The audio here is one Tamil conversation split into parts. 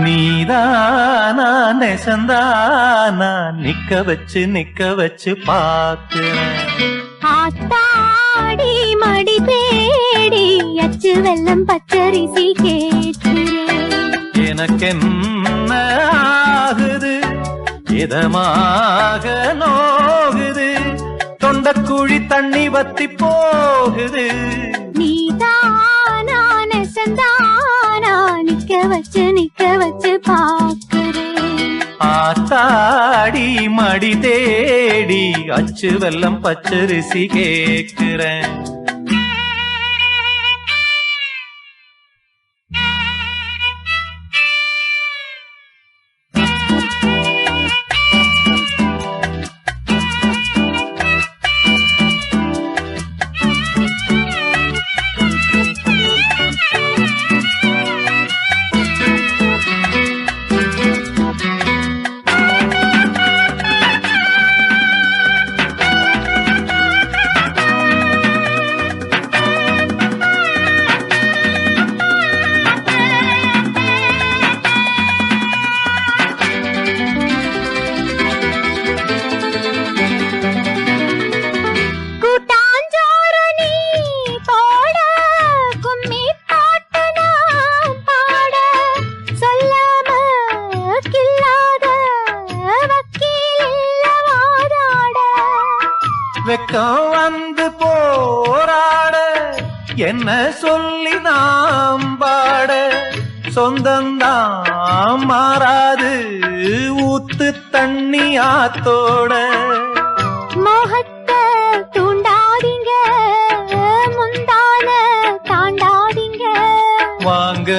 நீதானா நெசந்தானா நிக்க வச்சு பாக்குறேன். ஆத்தாடி மடி தேடி அச்சு வெல்லம் பச்சரிசி கேட்கிறேன். எனக்கென்ன ஆகுது இதமாக நோகுது தொண்டக்குழி தண்ணி வத்தி போகுது. நீதானா நெசந்தானா நிக்க வச்சு பாக்குறேன். ஆத்தாடி மடி தேடி அச்சு வெல்லம் பச்சரிசி கேக்குறேன். வெக்கம் வந்து போராட என்ன சொல்லி நாம் பாட சொந்தந்தான் மாறாது ஊத்து தண்ணி ஆத்தோட. மோகத்தை தூண்டாதீங்க முந்தான தாண்டாதீங்க. வாங்க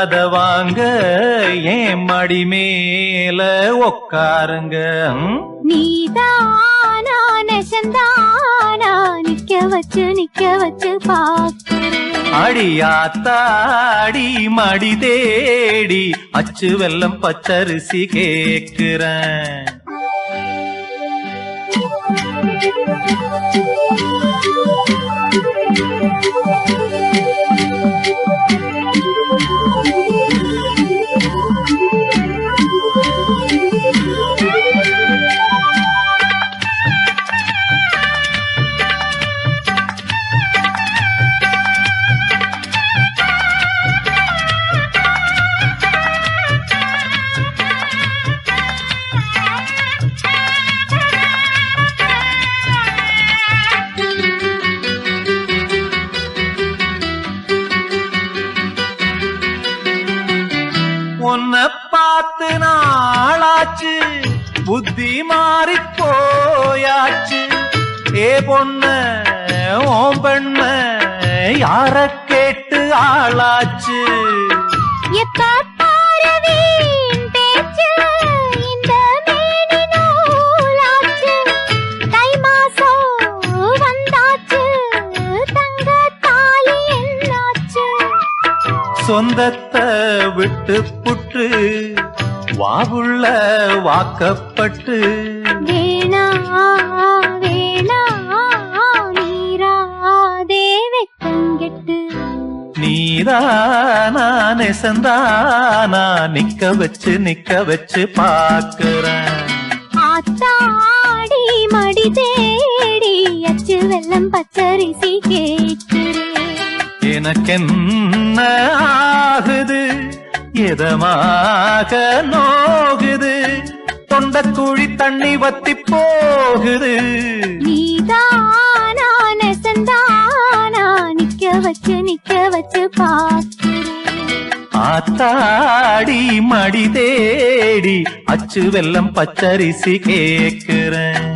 அத வாங்க ஏன் மடி மேல உக்காருங்க. நீதானா நெசந்தானா நிக்க வச்சு பாக்குறேன். அடியாத்தாடி மடி தேடி அச்சு வெல்லம் பச்சரிசி கேக்குறேன். உன்னை பார்த்து நாளாச்சு புத்தி மாறி போயாச்சு. ஏ பொண்ண ஓம் பெண்ண யார கேட்டு ஆளாச்சு. எப்ப பாரவீன் பேச்சு இந்த மேனி நூலாச்சு. தை மாசம் வந்தாச்சு தங்க தாலி என்னாச்சு. சொந்தத்தை விட்டு புட்டு வாவுள்ள வாக்கப்பட்டு. வேணா வேணா நீராதே வெக்கங்கெட்டு. நீதானா நெசந்தானா நிக்க வச்சு பாக்குறேன். ஆத்தாடி மடி தேடி அச்சு வெல்லம் பச்சரிசி கேட்கிறேன். எனக்கென்ன ஆகுது எதமாக நோகுது தொண்டக்குழி தண்ணி வத்தி போகுது. நீதானா நெசந்தானா நிக்க வச்சு பாக்குறேன். ஆத்தாடி மடி தேடி அச்சு வெல்லம் பச்சரிசி கேக்குறேன்.